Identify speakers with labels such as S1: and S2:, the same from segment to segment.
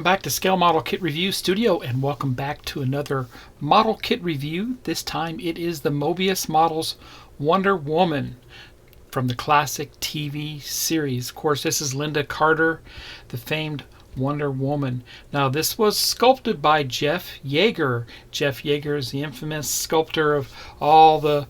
S1: back to Scale Model Kit Review Studio, and welcome back to another model kit review. This time it is the Moebius Models Wonder Woman from the classic TV series. Of course, this is Lynda Carter, the famed Wonder Woman. Now, this was sculpted by Jeff Yagher. Jeff Yagher is the infamous sculptor of all the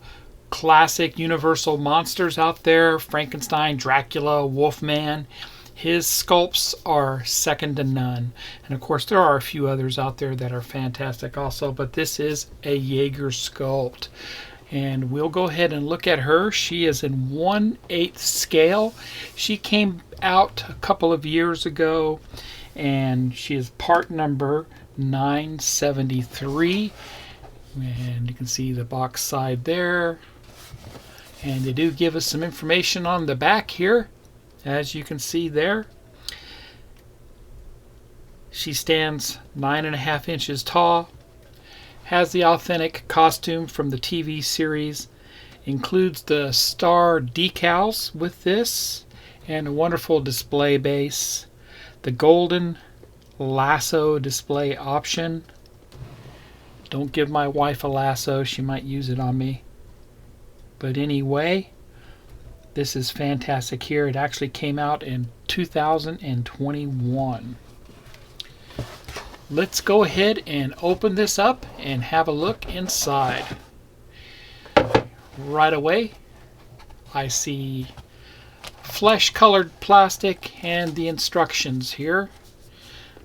S1: classic Universal monsters out there: Frankenstein, Dracula, Wolfman. His sculpts are second to none. And of course, there are a few others out there that are fantastic also, but this is a Yagher sculpt. And we'll go ahead and look at her. She is in 1/8 scale. She came out a couple of years ago, and she is part number 973. And you can see the box side there. And they do give us some information on the back here. As you can see there, she stands 9.5 inches tall, has the authentic costume from the TV series, includes the star decals with this, and a wonderful display base, the golden lasso display option. Don't give my wife a lasso, she might use it on me. But anyway, this is fantastic here. It actually came out in 2021. Let's go ahead and open this up and have a look inside. Right away, I see flesh-colored plastic and the instructions here.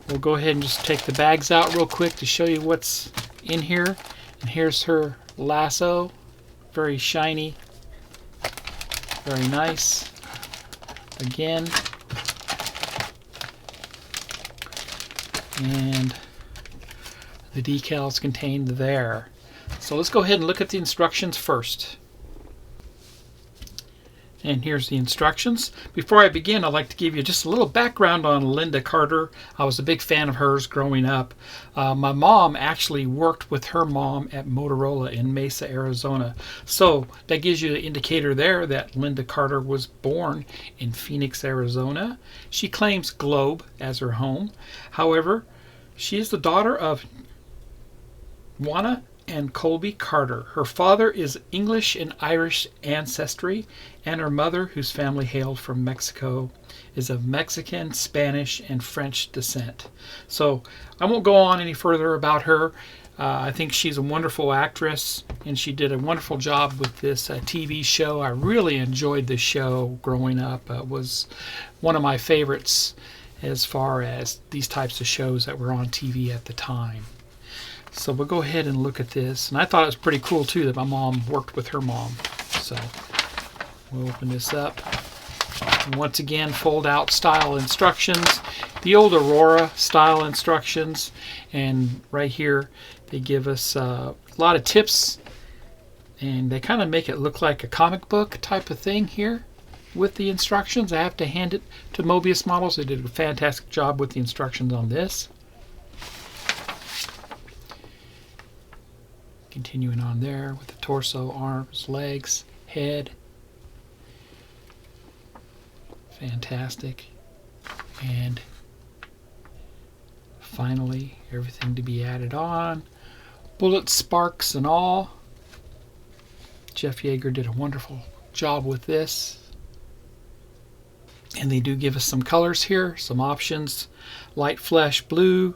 S1: We'll go ahead and just take the bags out real quick to show you what's in here. And here's her lasso, very shiny. Very nice. Again. And the decals contained there. So let's go ahead and look at the instructions first. And here's the instructions. Before I begin, I'd like to give you just a little background on Lynda Carter. I was a big fan of hers growing up. My mom actually worked with her mom at Motorola in Mesa, Arizona. So that gives you an indicator there that Lynda Carter was born in Phoenix, Arizona. She claims Globe as her home. However, she is the daughter of Juana and Colby Carter. Her father is English and Irish ancestry, and her mother, whose family hailed from Mexico, is of Mexican, Spanish, and French descent. So I won't go on any further about her. I think she's a wonderful actress, and she did a wonderful job with this TV show. I really enjoyed the show growing up. It was one of my favorites as far as these types of shows that were on TV at the time. So we'll go ahead and look at this. And I thought it was pretty cool too that my mom worked with her mom. So we'll open this up. And once again, fold out style instructions. The old Aurora style instructions. And right here they give us a lot of tips. And they kind of make it look like a comic book type of thing here with the instructions. I have to hand it to Moebius Models. They did a fantastic job with the instructions on this. Continuing on there with the torso, arms, legs, head. Fantastic. And finally, everything to be added on. Bullet sparks and all. Jeff Yagher did a wonderful job with this. And they do give us some colors here, some options. Light flesh blue,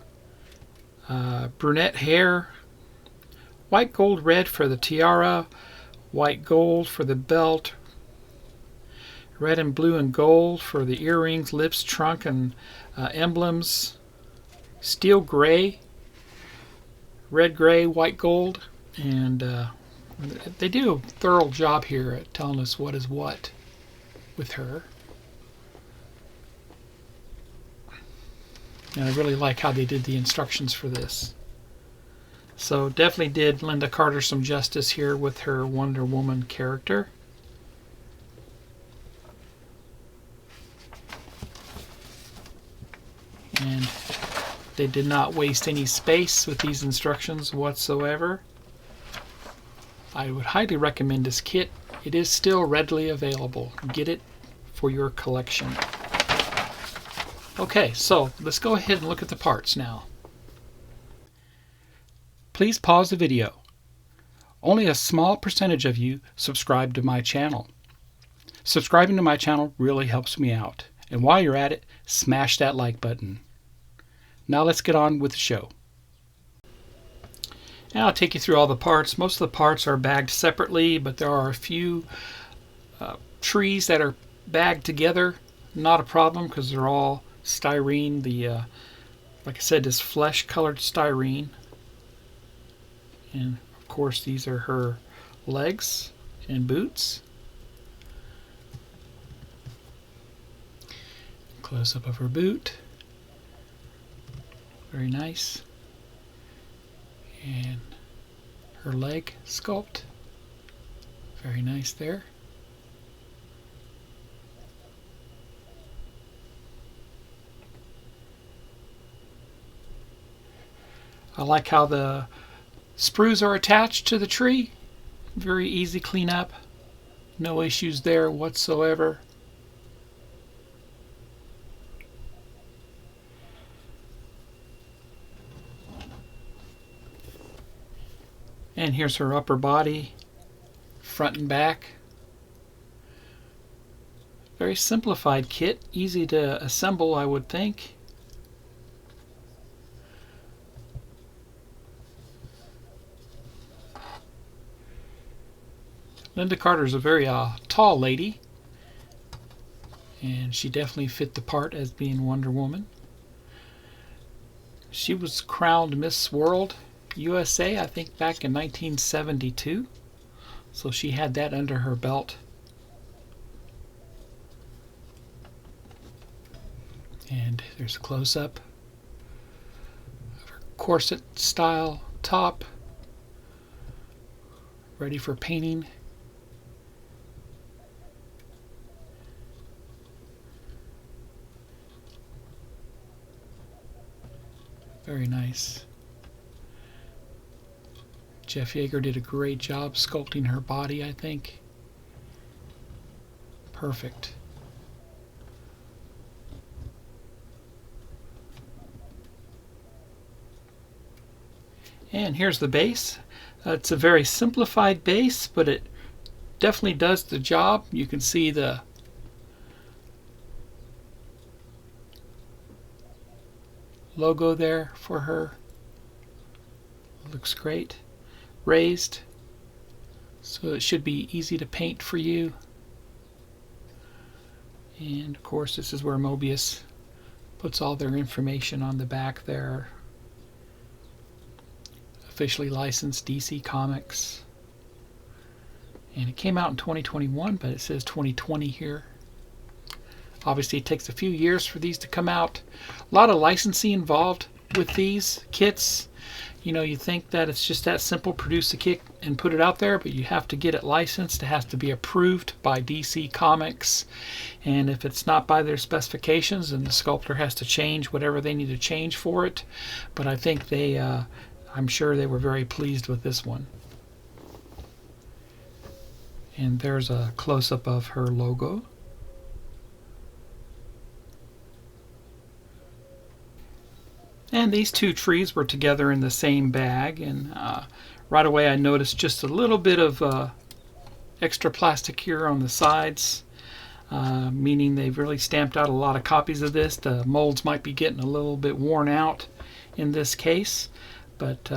S1: brunette hair, white, gold, red for the tiara, white, gold for the belt, red and blue and gold for the earrings, lips, trunk, and emblems, steel gray, red, gray, white, gold, and they do a thorough job here at telling us what is what with her. And I really like how they did the instructions for this. So definitely did Lynda Carter some justice here with her Wonder Woman character. And they did not waste any space with these instructions whatsoever. I would highly recommend this kit. It is still readily available. Get it for your collection. Okay, so let's go ahead and look at the parts now. Please pause the video. Only a small percentage of you subscribe to my channel. Subscribing to my channel really helps me out. And while you're at it, smash that like button. Now let's get on with the show. And I'll take you through all the parts. Most of the parts are bagged separately, but there are a few trees that are bagged together. Not a problem because they're all styrene. Like I said, this flesh-colored styrene. And of course, these are her legs and boots. Close up of her boot. Very nice. And her leg sculpt. Very nice there. I like how the sprues are attached to the tree. Very easy cleanup. No issues there whatsoever. And here's her upper body, front and back. Very simplified kit, easy to assemble, I would think. Lynda Carter is a very tall lady, and she definitely fit the part as being Wonder Woman. She was crowned Miss World USA, I think, back in 1972. So she had that under her belt. And there's a close-up of her corset style top, ready for painting. Very nice. Jeff Yagher did a great job sculpting her body, I think. Perfect. And here's the base. It's a very simplified base, but it definitely does the job. You can see the logo there for her. Looks great. Raised, so it should be easy to paint for you. And of course, this is where Moebius puts all their information on the back there. Officially licensed DC Comics. And it came out in 2021, but it says 2020 here. Obviously, it takes a few years for these to come out. A lot of licensing involved with these kits. You know, you think that it's just that simple, produce a kit and put it out there, but you have to get it licensed. It has to be approved by DC Comics. And if it's not by their specifications, then the sculptor has to change whatever they need to change for it. But I think I'm sure they were very pleased with this one. And there's a close-up of her logo. And these two trees were together in the same bag, and right away I noticed just a little bit of extra plastic here on the sides, meaning they've really stamped out a lot of copies of this. The molds might be getting a little bit worn out in this case, but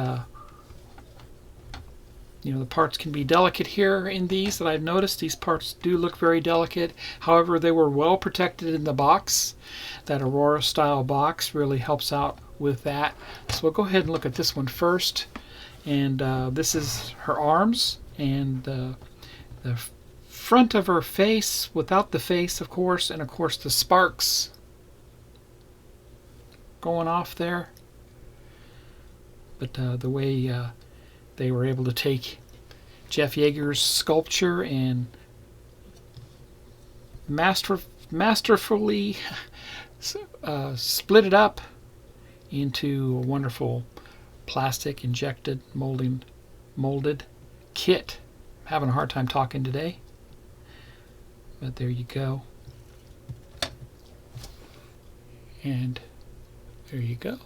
S1: you know, the parts can be delicate here in these that I've noticed. These parts do look very delicate. However, they were well protected in the box. That Aurora style box really helps out with that. So we'll go ahead and look at this one first. And this is her arms and the front of her face without the face, of course, and of course the sparks going off there. But the way they were able to take Jeff Yagher's sculpture and masterfully split it up into a wonderful plastic injected molded kit. I'm having a hard time talking today, but there you go. And there you go.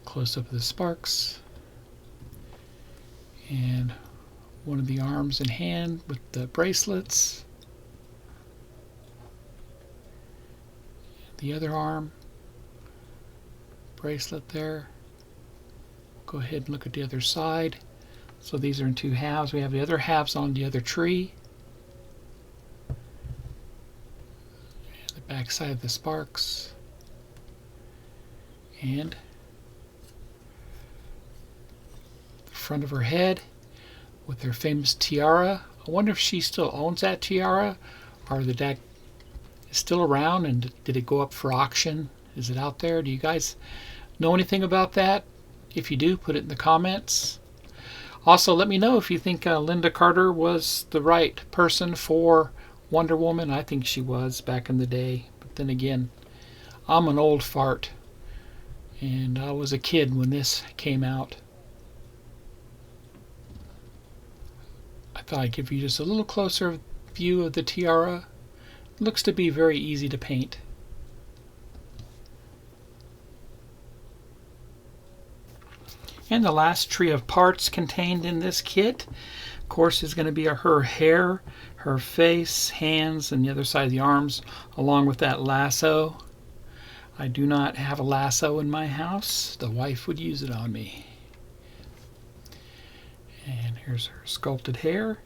S1: Close up of the sparks. And one of the arms and hand with the bracelets. The other arm, bracelet there. Go ahead and look at the other side. So these are in two halves. We have the other halves on the other tree. And the back side of the sparks. And the front of her head with her famous tiara. I wonder if she still owns that tiara, or the deck is still around, and did it go up for auction? Is it out there? Do you guys know anything about that? If you do, put it in the comments. Also, let me know if you think Lynda Carter was the right person for Wonder Woman. I think she was back in the day. But then again, I'm an old fart, and I was a kid when this came out. I thought I'd give you just a little closer view of the tiara. It looks to be very easy to paint. And the last tree of parts contained in this kit, of course, is going to be her hair, her face, hands, and the other side of the arms, along with that lasso. I do not have a lasso in my house. The wife would use it on me. And here's her sculpted hair.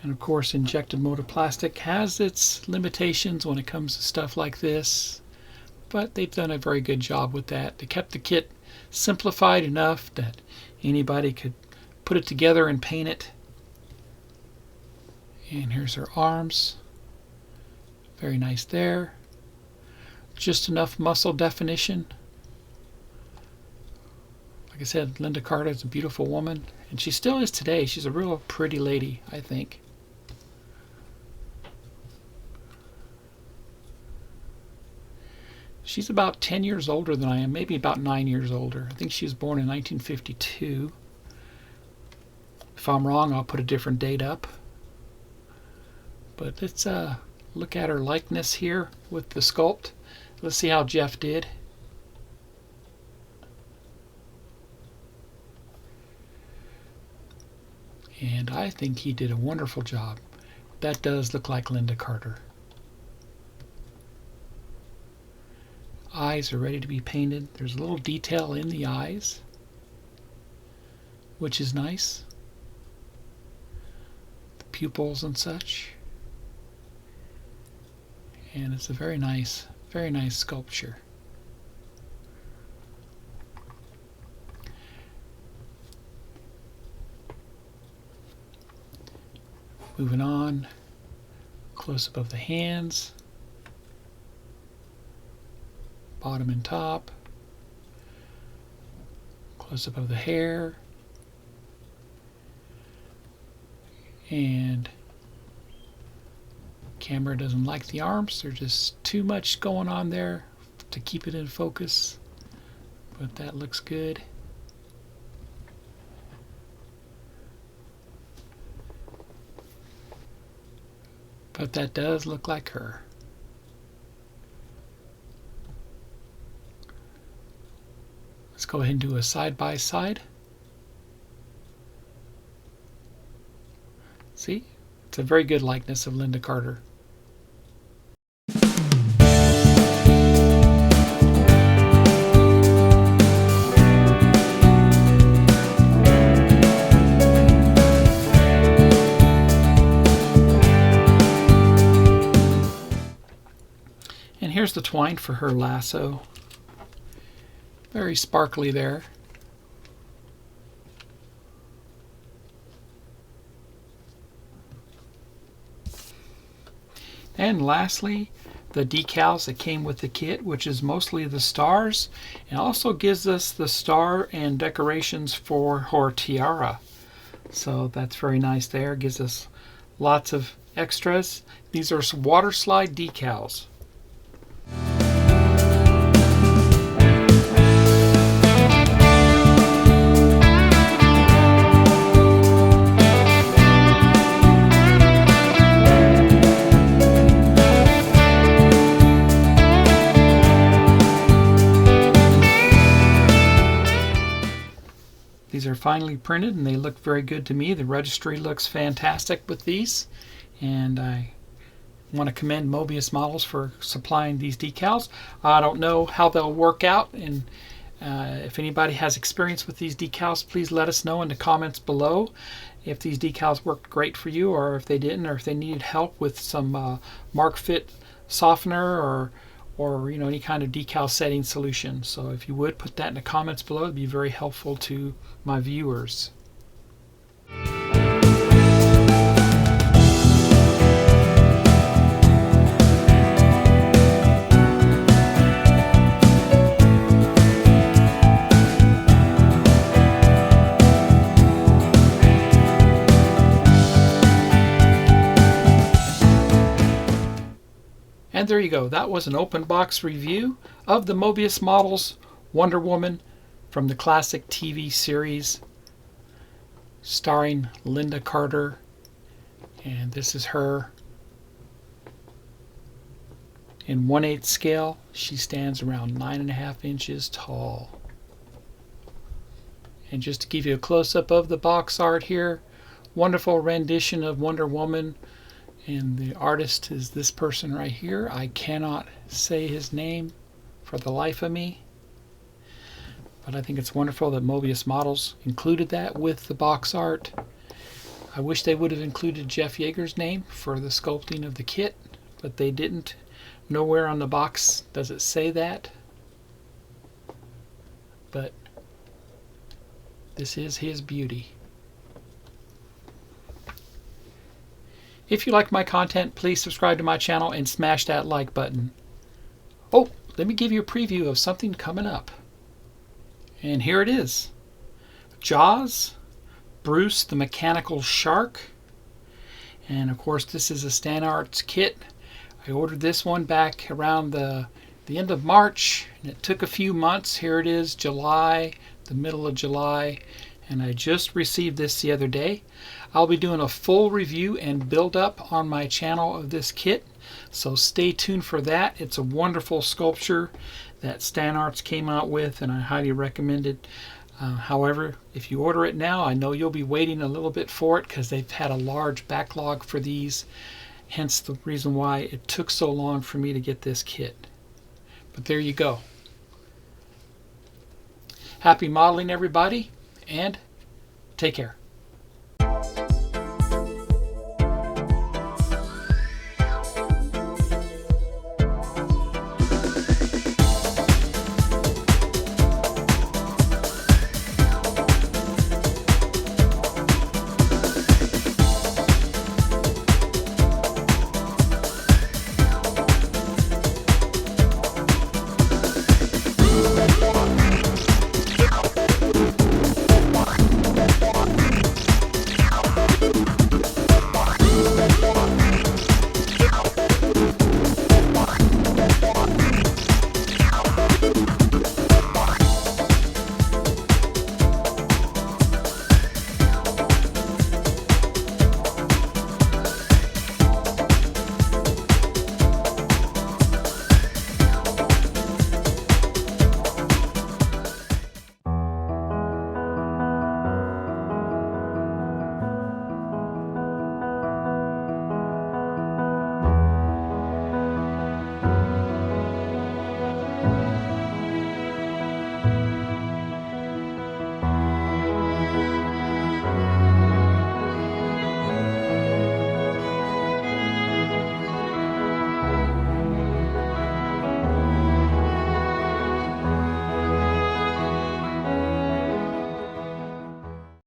S1: And of course, injected molded plastic has its limitations when it comes to stuff like this, but they've done a very good job with that. They kept the kit simplified enough that anybody could put it together and paint it. And here's her arms. Very nice there. Just enough muscle definition. Like I said, Lynda Carter is a beautiful woman, and she still is today. She's a real pretty lady, I think. She's about 10 years older than I am, maybe about 9 years older. I think she was born in 1952. If I'm wrong, I'll put a different date up. But let's look at her likeness here with the sculpt. Let's see how Jeff did. And I think he did a wonderful job. That does look like Lynda Carter. Eyes are ready to be painted. There's a little detail in the eyes, which is nice. The pupils and such. And it's a very nice sculpture. Moving on, close up of the hands, bottom and top, close up of the hair, and camera doesn't like the arms. There's just too much going on there to keep it in focus, but that looks good. But that does look like her. Let's go ahead and do a side by side. See? It's a very good likeness of Lynda Carter. And here's the twine for her lasso. Very sparkly there. And lastly, the decals that came with the kit, which is mostly the stars, and also gives us the star and decorations for her tiara. So that's very nice there. Gives us lots of extras. These are some water slide decals. These are finely printed and they look very good to me. The registry looks fantastic with these, and I want to commend Moebius Models for supplying these decals. I don't know how they'll work out, and if anybody has experience with these decals, please let us know in the comments below if these decals worked great for you, or if they didn't, or if they needed help with some mark fit softener or any kind of decal setting solution. So if you would put that in the comments below, it'd be very helpful to my viewers. And there you go. That was an open box review of the Moebius Models Wonder Woman from the classic TV series starring Lynda Carter. And this is her in 1/8 scale. She stands around 9.5 inches tall. And just to give you a close-up of the box art here, wonderful rendition of Wonder Woman. And the artist is this person right here. I cannot say his name for the life of me. But I think it's wonderful that Moebius Models included that with the box art. I wish they would have included Jeff Yagher's name for the sculpting of the kit, but they didn't. Nowhere on the box does it say that. But this is his beauty. If you like my content, please subscribe to my channel and smash that like button. Oh, let me give you a preview of something coming up. And here it is. Jaws, Bruce the Mechanical Shark. And of course this is a Stan Arts kit. I ordered this one back around the end of March, and it took a few months. Here it is, July, the middle of July, and I just received this the other day. I'll be doing a full review and build up on my channel of this kit, so stay tuned for that. It's a wonderful sculpture that Stan Arts came out with, and I highly recommend it. However, if you order it now, I know you'll be waiting a little bit for it because they've had a large backlog for these, hence the reason why it took so long for me to get this kit. But there you go. Happy modeling, everybody, and take care.